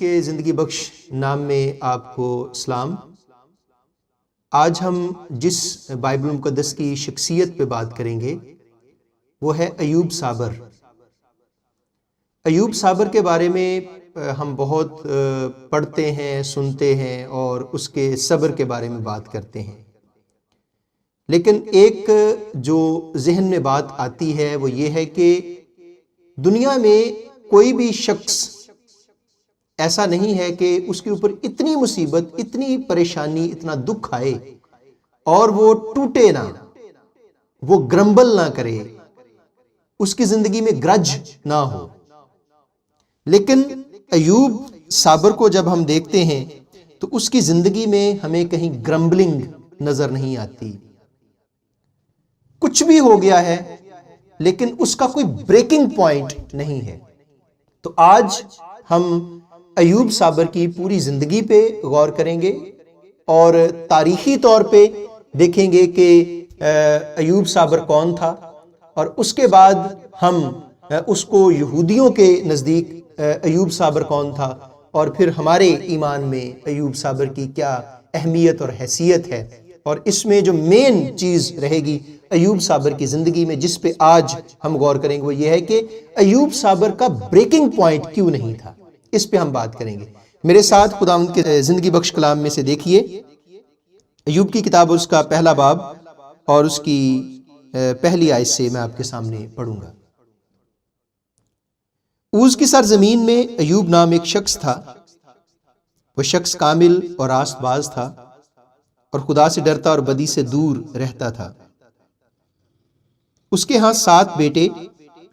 کے زندگی بخش نام میں آپ کو سلام۔ آج ہم جس بائبل مقدس کی شخصیت پہ بات کریں گے وہ ہے ایوب صابر۔ ایوب صابر کے بارے میں ہم بہت پڑھتے ہیں، سنتے ہیں اور اس کے صبر کے بارے میں بات کرتے ہیں، لیکن ایک جو ذہن میں بات آتی ہے وہ یہ ہے کہ دنیا میں کوئی بھی شخص ایسا نہیں ہے کہ اس کے اوپر اتنی مصیبت، اتنی پریشانی، اتنا دکھ آئے اور وہ ٹوٹے نہ، وہ گرمبل نہ کرے، اس کی زندگی میں گرج نہ ہو۔ لیکن ایوب صابر کو جب ہم دیکھتے ہیں تو اس کی زندگی میں ہمیں کہیں گرمبلنگ نظر نہیں آتی۔ کچھ بھی ہو گیا ہے لیکن اس کا کوئی بریکنگ پوائنٹ نہیں ہے۔ تو آج ہم ایوب صابر کی پوری زندگی پہ غور کریں گے اور تاریخی طور پہ دیکھیں گے کہ ایوب صابر کون تھا، اور اس کے بعد ہم اس کو یہودیوں کے نزدیک ایوب صابر کون تھا، اور پھر ہمارے ایمان میں ایوب صابر کی کیا اہمیت اور حیثیت ہے، اور اس میں جو مین چیز رہے گی ایوب صابر کی زندگی میں جس پہ آج ہم غور کریں گے وہ یہ ہے کہ ایوب صابر کا بریکنگ پوائنٹ کیوں نہیں تھا، اس پہ ہم بات کریں گے۔ میرے ساتھ خداوند کے زندگی بخش کلام میں سے دیکھیے ایوب کی کتاب، اس کا پہلا باب اور اس کی پہلی آیت سے میں آپ کے سامنے پڑھوں گا۔ اوز کی سرزمین میں ایوب نام ایک شخص تھا، وہ شخص کامل اور راست باز تھا اور خدا سے ڈرتا اور بدی سے دور رہتا تھا۔ اس کے ہاں 7 بیٹے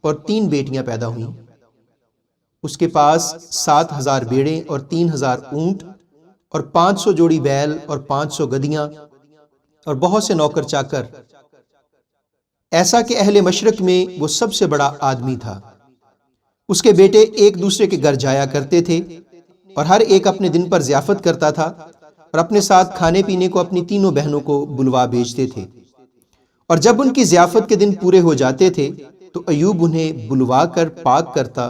اور 3 بیٹیاں پیدا ہوئیں۔ اس کے پاس 7,000 بیڑے اور 3,000 اونٹ اور 500 جوڑی بیل اور 500 گدیاں اور بہت سے نوکر چاکر، ایسا کہ اہل مشرق میں وہ سب سے بڑا آدمی تھا۔ اس کے بیٹے ایک دوسرے کے گھر جایا کرتے تھے اور ہر ایک اپنے دن پر ضیافت کرتا تھا اور اپنے ساتھ کھانے پینے کو اپنی تینوں بہنوں کو بلوا بھیجتے تھے، اور جب ان کی ضیافت کے دن پورے ہو جاتے تھے تو ایوب انہیں بلوا کر پاک کرتا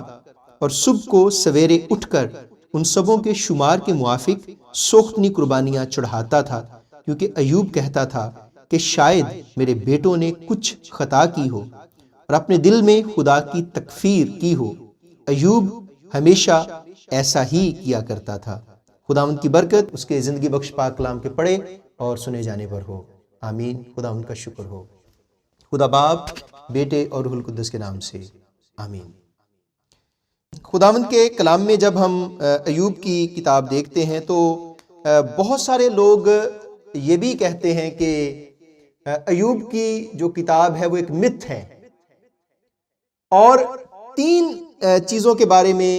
اور صبح کو سویرے اٹھ کر ان سبوں کے شمار کے موافق سوختنی قربانیاں چڑھاتا تھا، کیونکہ ایوب کہتا تھا کہ شاید میرے بیٹوں نے کچھ خطا کی ہو اور اپنے دل میں خدا کی تکفیر کی ہو۔ ایوب ہمیشہ ایسا ہی کیا کرتا تھا۔ خداوند کی برکت اس کے زندگی بخش پاک کلام کے پڑھے اور سنے جانے پر ہو، آمین۔ خداوند کا شکر ہو، خدا باپ، بیٹے اور روح القدس کے نام سے، آمین۔ خداوند کے کلام میں جب ہم ایوب کی کتاب دیکھتے ہیں تو بہت سارے لوگ یہ بھی کہتے ہیں کہ ایوب کی جو کتاب ہے وہ ایک متھ ہے، اور 3 چیزوں کے بارے میں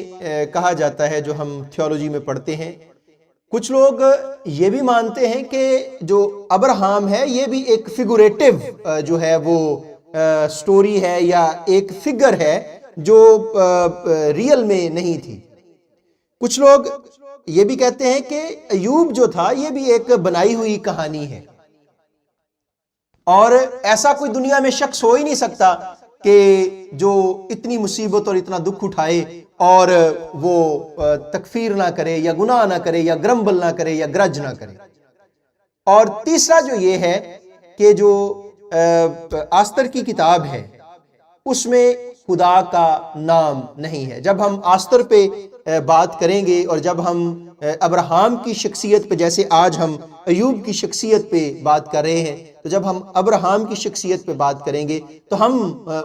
کہا جاتا ہے جو ہم تھیولوجی میں پڑھتے ہیں۔ کچھ لوگ یہ بھی مانتے ہیں کہ جو ابراہم ہے یہ بھی ایک فیگوریٹو جو ہے وہ سٹوری ہے یا ایک فگر ہے جو ریئل میں نہیں تھی۔ کچھ لوگ یہ بھی کہتے ہیں کہ ایوب جو تھا یہ بھی ایک بنائی ہوئی کہانی ہے، اور ایسا کوئی دنیا میں شخص ہو ہی نہیں سکتا کہ جو اتنی مصیبت اور اتنا دکھ اٹھائے اور وہ تکفیر نہ کرے یا گناہ نہ کرے یا گرمبل نہ کرے یا گرج نہ کرے۔ اور تیسرا جو یہ ہے کہ جو آستر کی کتاب ہے اس میں خدا کا نام نہیں ہے۔ جب ہم آستر پہ بات کریں گے اور جب ہم ابراہم کی شخصیت پہ، جیسے آج ہم ایوب کی شخصیت پہ بات کر رہے ہیں، تو جب ہم ابراہم کی شخصیت پہ بات کریں گے تو ہم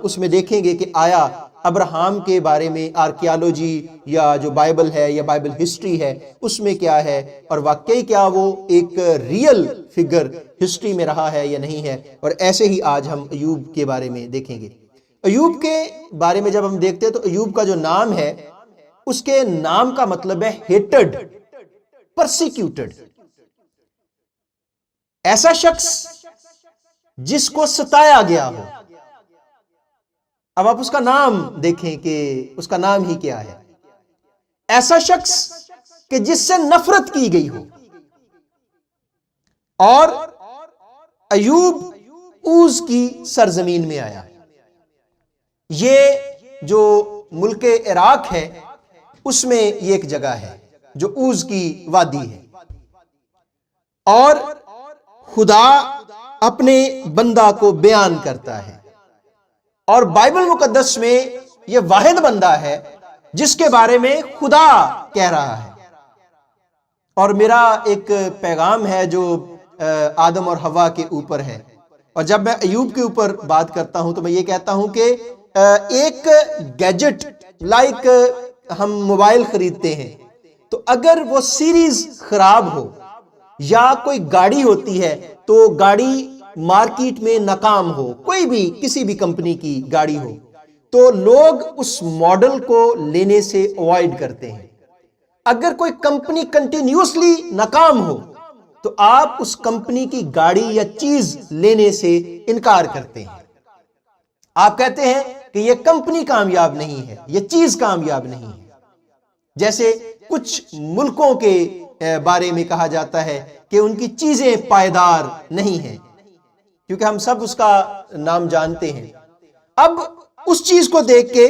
اس میں دیکھیں گے کہ آیا ابراہم کے بارے میں آرکیالوجی یا جو بائبل ہے یا بائبل ہسٹری ہے اس میں کیا ہے، اور واقعی کیا وہ ایک ریئل فگر ہسٹری میں رہا ہے یا نہیں ہے۔ اور ایسے ہی آج ہم ایوب کے بارے میں دیکھیں گے۔ ایوب کے بارے میں جب ہم دیکھتے ہیں تو ایوب کا جو نام ہے اس کے نام کا مطلب ہے ہیٹڈ، پرسیکیوٹڈ، ایسا شخص جس کو ستایا گیا ہو۔ اب آپ اس کا نام دیکھیں کہ اس کا نام ہی کیا ہے، ایسا شخص کہ جس سے نفرت کی گئی ہو۔ اور ایوب اوز کی سرزمین میں آیا۔ یہ جو ملک عراق ہے اس میں یہ ایک جگہ ہے، جو اوز کی وادی ہے، اور خدا اپنے بندہ کو بیان کرتا ہے، اور بائبل مقدس میں یہ واحد بندہ ہے جس کے بارے میں خدا کہہ رہا ہے۔ اور میرا ایک پیغام ہے جو آدم اور حوا کے اوپر ہے، اور جب میں ایوب کے اوپر بات کرتا ہوں تو میں یہ کہتا ہوں کہ ایک گیجٹ لائک ہم موبائل خریدتے ہیں، تو اگر وہ سیریز خراب ہو یا کوئی گاڑی ہوتی ہے تو گاڑی مارکیٹ میں ناکام ہو، کوئی بھی کسی بھی کمپنی کی گاڑی ہو، تو لوگ اس ماڈل کو لینے سے اوائڈ کرتے ہیں۔ اگر کوئی کمپنی کنٹینیوسلی ناکام ہو تو آپ اس کمپنی کی گاڑی یا چیز لینے سے انکار کرتے ہیں۔ آپ کہتے ہیں کہ یہ کمپنی کامیاب نہیں ہے، یہ چیز کامیاب نہیں ہے۔ جیسے کچھ ملکوں کے بارے میں کہا جاتا ہے کہ ان کی چیزیں پائیدار نہیں ہیں، کیونکہ ہم سب اس کا نام جانتے ہیں۔ اب اس چیز کو دیکھ کے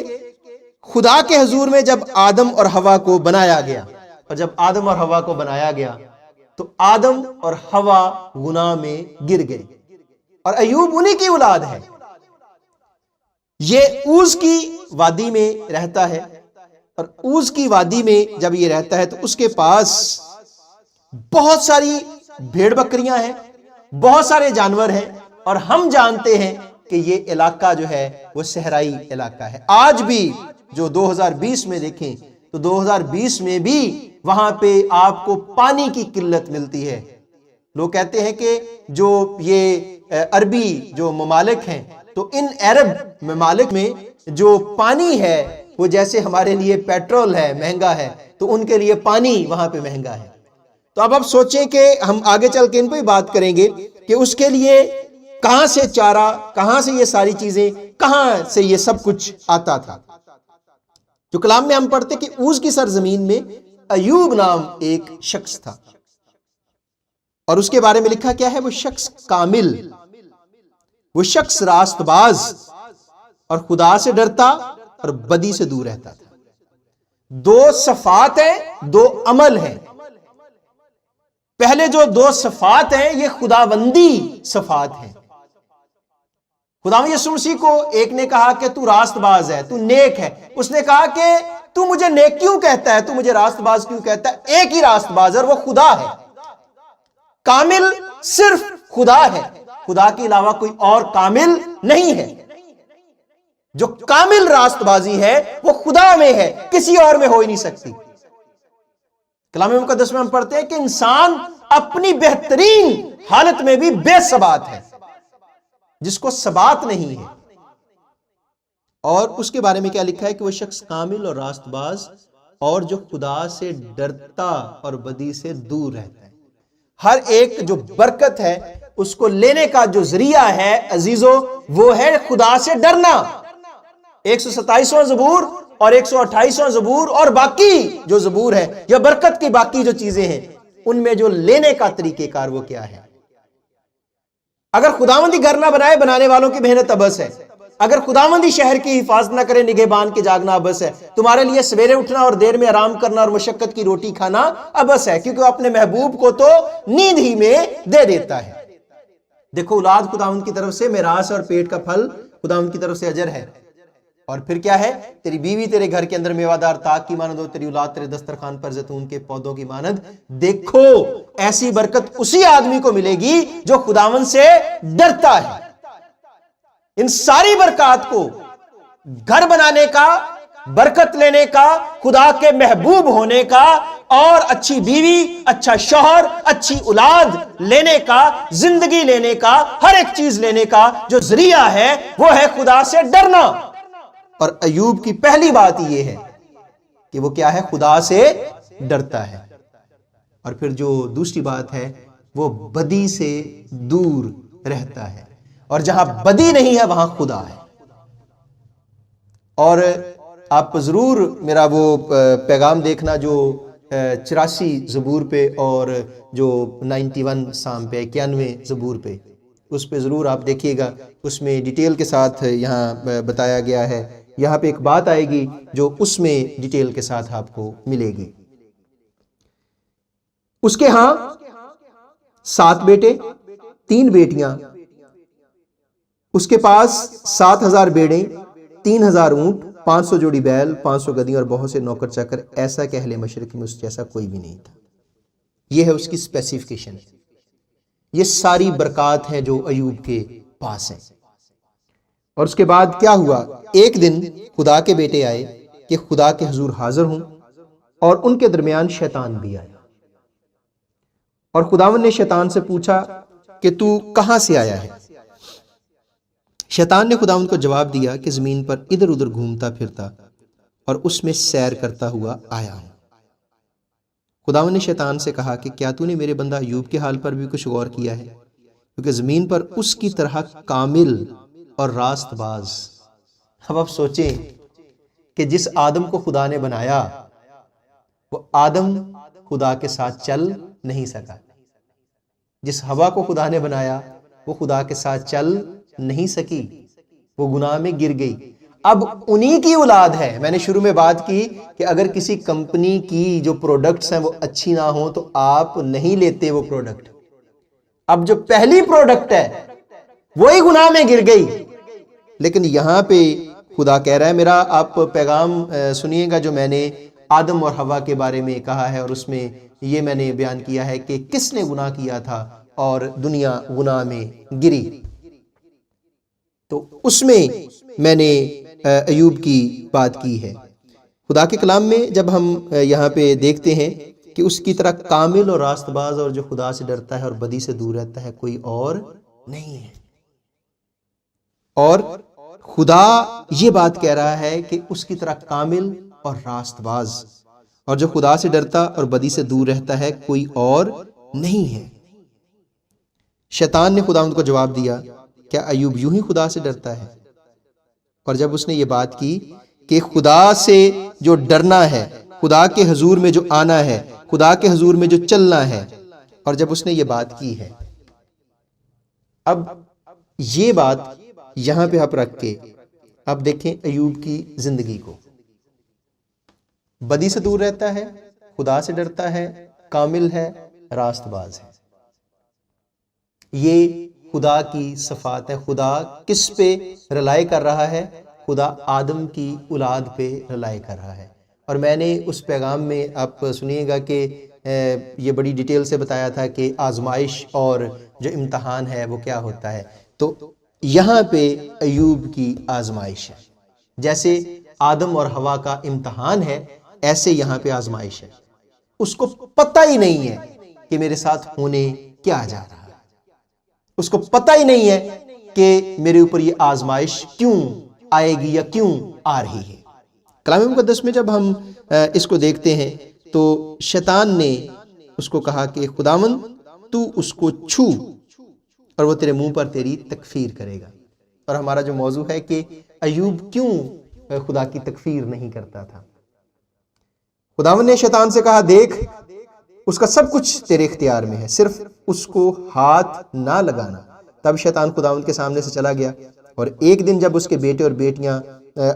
خدا کے حضور میں جب آدم اور حوا کو بنایا گیا، اور جب آدم اور حوا کو بنایا گیا تو آدم اور حوا گناہ میں گر گئے، اور ایوب انہی کی اولاد ہے۔ یہ اوز کی وادی میں رہتا ہے، اور اوز کی وادی میں جب یہ رہتا ہے تو اس کے پاس بہت ساری بھیڑ بکریاں ہیں، بہت سارے جانور ہیں، اور ہم جانتے ہیں کہ یہ علاقہ جو ہے وہ صحرائی علاقہ ہے۔ آج بھی جو 2020 میں دیکھیں تو 2020 میں بھی وہاں پہ آپ کو پانی کی قلت ملتی ہے۔ لوگ کہتے ہیں کہ جو یہ عربی جو ممالک ہیں، تو ان عرب ممالک میں جو پانی ہے وہ جیسے ہمارے لیے پیٹرول ہے، مہنگا ہے، تو ان کے لیے پانی وہاں پہ مہنگا ہے۔ تو اب سوچیں کہ ہم آگے چل کے ان پہ بات کریں گے کہ اس کے لیے کہاں سے چارہ، کہاں سے یہ ساری چیزیں، کہاں سے یہ سب کچھ آتا تھا۔ جو کلام میں ہم پڑھتے کہ اوز کی سرزمین میں ایوب نام ایک شخص تھا، اور اس کے بارے میں لکھا کیا ہے؟ وہ شخص کامل، وہ شخص راست باز، اور خدا سے ڈرتا اور بدی سے دور رہتا تھا۔ دو صفات ہیں، دو عمل ہیں۔ پہلے جو دو صفات ہیں یہ خداوندی صفات ہیں۔ خداوند یسوع مسیح کو ایک نے کہا کہ تو راست باز ہے، تو نیک ہے۔ اس نے کہا کہ تو مجھے نیک کیوں کہتا ہے، تو مجھے راست باز کیوں کہتا ہے؟ ایک ہی راست باز ہے اور وہ خدا ہے۔ کامل صرف خدا ہے، خدا کے علاوہ کوئی اور کامل نہیں ہے۔ جو کامل راست بازی ہے وہ خدا میں ہے، کسی اور میں ہو ہی نہیں سکتی۔ کلام مقدس میں ہم پڑھتے ہیں کہ انسان اپنی بہترین حالت میں بھی بے ثبات ہے، جس کو ثبات نہیں ہے۔ اور اس کے بارے میں کیا لکھا ہے کہ وہ شخص کامل اور راست باز، اور جو خدا سے ڈرتا اور بدی سے دور رہتا ہے۔ ہر ایک جو برکت ہے اس کو لینے کا جو ذریعہ ہے عزیزو، وہ ہے خدا سے ڈرنا۔ 127واں زبور اور 128واں زبور اور باقی جو زبور ہے یا برکت کی باقی جو چیزیں ہیں، ان میں جو لینے کا طریقہ کار وہ کیا ہے؟ اگر خداوندی گھر نہ بنائے، بنانے والوں کی محنت ابس ہے۔ اگر خداوندی شہر کی حفاظت نہ کرے، نگہبان کے جاگنا ابس ہے۔ تمہارے لیے سویرے اٹھنا اور دیر میں آرام کرنا اور مشقت کی روٹی کھانا ابس ہے، کیونکہ وہ اپنے محبوب کو تو نیند ہی میں دے دیتا ہے۔ دیکھو، اولاد خداوند کی طرف سے میراث اور پیٹ کا پھل خداوند کی طرف سے اجر ہے۔ اور پھر کیا ہے؟ تیری بیوی تیرے گھر کے اندر میوادار تاک کی مانند ہو، تیری اولاد تیرے دسترخوان پر زیتون کے پودوں کی مانند۔ دیکھو، ایسی برکت اسی آدمی کو ملے گی جو خداوند سے ڈرتا ہے۔ ان ساری برکات کو گھر بنانے کا، برکت لینے کا، خدا کے محبوب ہونے کا، اور اچھی بیوی، اچھا شوہر، اچھی اولاد لینے کا، زندگی لینے کا، ہر ایک چیز لینے کا جو ذریعہ ہے وہ ہے خدا سے ڈرنا۔ اور ایوب کی پہلی بات یہ ہے کہ وہ کیا ہے؟ خدا سے ڈرتا ہے۔ اور پھر جو دوسری بات ہے وہ بدی سے دور رہتا ہے، اور جہاں بدی نہیں ہے وہاں خدا ہے۔ اور آپ ضرور میرا وہ پیغام دیکھنا جو 84 زبور پہ اور جو 91 سام پہ، 91 زبور پہ، اس پہ ضرور آپ دیکھیے گا۔ اس میں ڈیٹیل کے ساتھ یہاں بتایا گیا ہے۔ یہاں پہ ایک بات آئے گی جو اس میں ڈیٹیل کے ساتھ آپ کو ملے گی۔ اس کے ہاں 7 بیٹے 3 بیٹیاں، اس کے پاس 7,000 بیڑیں، 3,000 اونٹ، 500 جوڑی بیل، 500 گدیاں اور بہت سے نوکر چاکر، ایسا کہ اہل مشرق میں اس جیسا کوئی بھی نہیں تھا۔ یہ ہے اس کی اسپیسیفیکیشن۔ یہ ساری برکات ہیں جو ایوب کے پاس ہیں۔ اور اس کے بعد کیا ہوا؟ ایک دن خدا کے بیٹے آئے کہ خدا کے حضور حاضر ہوں، اور ان کے درمیان شیطان بھی آیا، اور خداوند نے شیطان سے پوچھا کہ تو کہاں سے آیا ہے؟ شیطان نے خداوند کو جواب دیا کہ زمین پر ادھر ادھر گھومتا پھرتا اور اس میں سیر کرتا ہوا آیا ہوں۔ خداوند نے شیطان سے کہا کہ کیا تو نے میرے بندہ ایوب کے حال پر بھی کچھ غور کیا ہے؟ کیونکہ زمین پر اس کی طرح کامل اور راست باز۔ اب آپ سوچیں کہ جس آدم کو خدا نے بنایا وہ آدم خدا کے ساتھ چل نہیں سکا، جس ہوا کو خدا نے بنایا وہ خدا کے ساتھ چل نہیں سکی، وہ گناہ میں گر گئی۔ اب انہی کی اولاد ہے۔ میں نے شروع میں بات کی کہ اگر کسی کمپنی کی جو پروڈکٹس ہیں وہ اچھی نہ ہوں تو آپ نہیں لیتے وہ پروڈکٹ۔ اب جو پہلی پروڈکٹ ہے وہی گناہ میں گر گئی، لیکن یہاں پہ خدا کہہ رہا ہے میرا آپ پیغام سنیے گا جو میں نے آدم اور حوا کے بارے میں کہا ہے، اور اس میں یہ میں نے بیان کیا ہے کہ کس نے گناہ کیا تھا اور دنیا گناہ میں گری۔ تو اس میں نے ایوب کی بات کی ہے۔ خدا کے کلام میں جب ہم یہاں پہ دیکھتے ہیں کہ اس کی طرح کامل اور راست باز اور جو خدا سے ڈرتا ہے اور بدی سے دور رہتا ہے کوئی اور نہیں ہے۔ اور خدا یہ بات کہہ رہا ہے کہ اس کی طرح کامل اور راست باز اور جو خدا سے ڈرتا اور بدی سے دور رہتا ہے کوئی اور نہیں ہے۔ شیطان نے خداوند کو جواب دیا کیا ایوب یوں ہی خدا سے ڈرتا ہے؟ اور جب اس نے یہ بات کی کہ خدا سے جو ڈرنا ہے، خدا کے حضور میں جو آنا ہے، خدا کے حضور میں جو چلنا ہے، اور جب اس نے یہ بات کی ہے، اب یہ بات یہاں پہ آپ رکھ کے اب دیکھیں ایوب کی زندگی کو۔ بدی سے دور رہتا ہے، خدا سے ڈرتا ہے، کامل ہے، راست باز ہے۔ یہ خدا کی صفات ہے۔ خدا کس پہ رلائے کر رہا ہے؟ خدا آدم کی اولاد پہ رلائے کر رہا ہے۔ اور میں نے اس پیغام میں آپ سنیے گا کہ یہ بڑی ڈیٹیل سے بتایا تھا کہ آزمائش اور جو امتحان ہے وہ کیا ہوتا ہے۔ تو یہاں پہ ایوب کی آزمائش ہے، جیسے آدم اور حوا کا امتحان ہے ایسے یہاں پہ آزمائش ہے۔ اس کو پتہ ہی نہیں ہے کہ میرے ساتھ ہونے کیا جا رہا ہے، اس کو پتہ ہی نہیں ہے کہ میرے اوپر یہ آزمائش کیوں آئے گی یا کیوں آ رہی ہے۔ کلام مقدس میں جب ہم اس کو دیکھتے ہیں تو شیطان نے اس کو کہا کہ خداوند تو اس کو چھو اور وہ تیرے منہ پر تیری تکفیر کرے گا۔ اور ہمارا جو موضوع ہے کہ ایوب کیوں خدا کی تکفیر نہیں کرتا تھا۔ خداوند نے شیطان سے کہا دیکھ اس کا سب کچھ تیرے اختیار میں ہے، صرف اس کو ہاتھ نہ لگانا۔ تب شیطان خداوند کے سامنے سے چلا گیا، اور ایک دن جب اس کے بیٹے اور بیٹیاں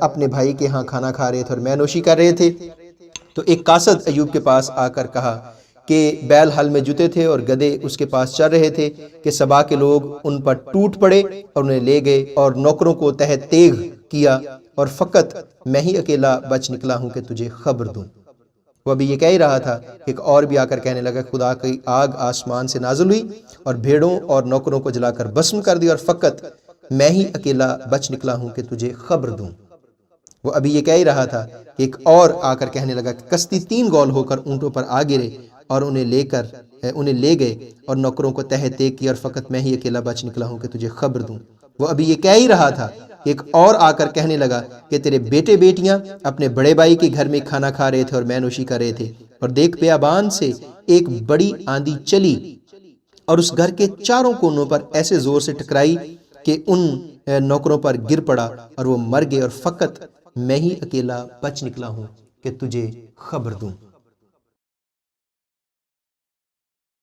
اپنے بھائی کے ہاں کھانا کھا رہے تھے اور مے نوشی کر رہے تھے تو ایک قاصد ایوب کے پاس آ کر کہا کہ بیل ہل میں جتے تھے اور گدھے اس کے پاس چل رہے تھے کہ سبا کے لوگ ان پر ٹوٹ پڑے اور انہیں لے گئے اور نوکروں کو تہ تیغ کیا، اور فقط میں ہی اکیلا بچ نکلا ہوں کہ تجھے خبر دوں۔ وہ ابھی یہ کہہ ہی رہا تھا کہ ایک اور بھی آ کر کہنے لگا خدا کی آگ آسمان سے نازل ہوئی اور بھیڑوں اور نوکروں کو جلا کر بھسم کر دیا، اور فقط میں ہی اکیلا بچ نکلا ہوں کہ تجھے خبر دوں۔ وہ ابھی یہ کہہ ہی رہا تھا کہ ایک اور آ کر کہنے لگا کہ کشتی 3 گول ہو کر اونٹوں پر آ گرے اور انہیں لے گئے اور نوکروں کو تہ تیغ کیا، اور فقط میں ہی اکیلا بچ نکلا ہوں کہ تجھے خبر دوں۔ وہ ابھی یہ کہہ ہی رہا تھا کہ ایک اور آ کر کہنے لگا کہ تیرے بیٹے بیٹیاں اپنے بڑے بھائی کے گھر میں کھانا کھا رہے تھے اور مے نوشی کر رہے تھے، اور دیکھ بیابان سے ایک بڑی آندھی چلی اور اس گھر کے چاروں کونوں پر ایسے زور سے ٹکرائی کہ ان نوکروں پر گر پڑا اور وہ مر گئے، اور فقط میں ہی اکیلا بچ نکلا ہوں کہ تجھے خبر دوں۔